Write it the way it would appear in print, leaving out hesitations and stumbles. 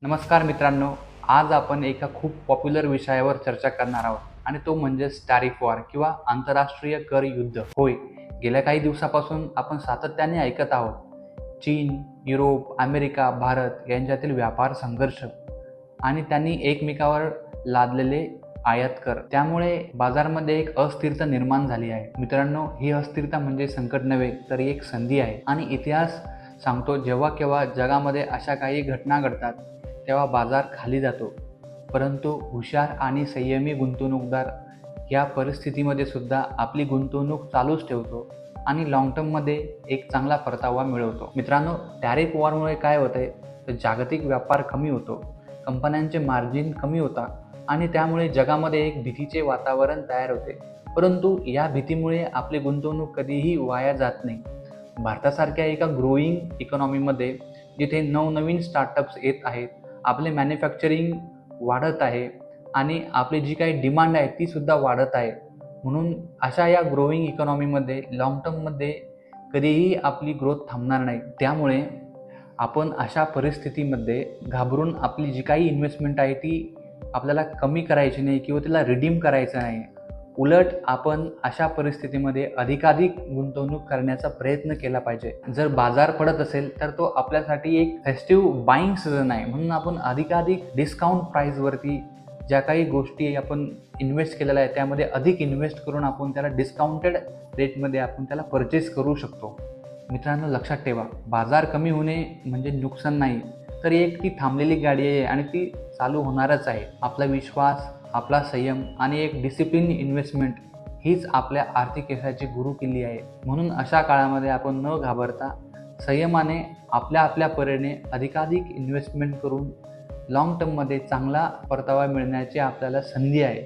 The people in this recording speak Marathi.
नमस्कार मित्रांनो, आज आपण एका खूप पॉप्युलर विषयावर चर्चा करणार आहोत आणि तो म्हणजे टॅरिफ वॉर किंवा आंतरराष्ट्रीय कर युद्ध. होय, गेल्या काही दिवसापासून आपण सातत्याने ऐकत आहोत चीन, युरोप, अमेरिका, भारत यांच्यातील व्यापार संघर्ष आणि त्यांनी एकमेकावर लादलेले आयात कर. त्यामुळे बाजारामध्ये एक अस्थिरता निर्माण झाली आहे. मित्रांनो, ही अस्थिरता म्हणजे संकट नव्हे तर एक संधी आहे आणि इतिहास सांगतो जेव्हा केव्हा जगामध्ये अशा काही घटना घडतात तेव्हा बाजार खाली जातो, परंतु हुशार आणि संयमी गुंतवणूकदार या परिस्थितीमध्ये सुद्धा आपली गुंतवणूक चालूच ठेवतो आणि लाँग टर्ममध्ये एक चांगला परतावा मिळवतो. मित्रांनो, टॅरिफ वॉरमुळे काय होतंय तर जागतिक व्यापार कमी होतो, कंपन्यांचे मार्जिन कमी होतात आणि त्यामुळे जगामध्ये एक भीतीचे वातावरण तयार होते. परंतु या भीतीमुळे आपली गुंतवणूक कधीही वाया जात नाही. भारतासारख्या एका ग्रोईंग इकॉनॉमीमध्ये जिथे नवनवीन स्टार्टअप्स येत आहेत, आपले मॅन्युफॅक्चरिंग वाढत आहे आणि आपली जी काही डिमांड आहे ती सुद्धा वाढत आहे. म्हणून अशा या ग्रोईंग इकॉनॉमीमध्ये लाँग टर्ममध्ये कधीही आपली ग्रोथ थांबणार नाही. त्यामुळे आपण अशा परिस्थितीमध्ये घाबरून आपली जी काही इन्व्हेस्टमेंट आहे ती आपल्याला कमी करायची नाही किंवा तिला रिडीम करायचं नाही. उलट आपण अशा परिस्थितीमध्ये अधिकाधिक गुंतवणूक करण्याचा प्रयत्न केला पाहिजे. जर बाजार पडत असेल तर तो आपल्यासाठी एक फेस्टिव्ह बाईंग सीझन आहे, म्हणून आपण अधिकाधिक डिस्काउंट प्राईसवरती ज्या काही गोष्टी आपण इन्व्हेस्ट केलेल्या आहेत त्यामध्ये अधिक इन्व्हेस्ट करून आपण त्याला डिस्काउंटेड रेटमध्ये आपण त्याला परचेस करू शकतो. मित्रांनो, लक्षात ठेवा, बाजार कमी होणे म्हणजे नुकसान नाही तर एक ती थांबलेली गाडी आहे आणि ती चालू होणारच आहे. आपला विश्वास, आपला संयम आणि एक डिसिप्लिन इन्व्हेस्टमेंट हीच आपल्या आर्थिक यशाची गुरुकिल्ली आहे. म्हणून अशा काळामध्ये आपण न घाबरता संयमाने आपल्या परीने अधिकाधिक इन्व्हेस्टमेंट करून लाँग टर्ममध्ये चांगला परतावा मिळण्याची आपल्याला संधी आहे.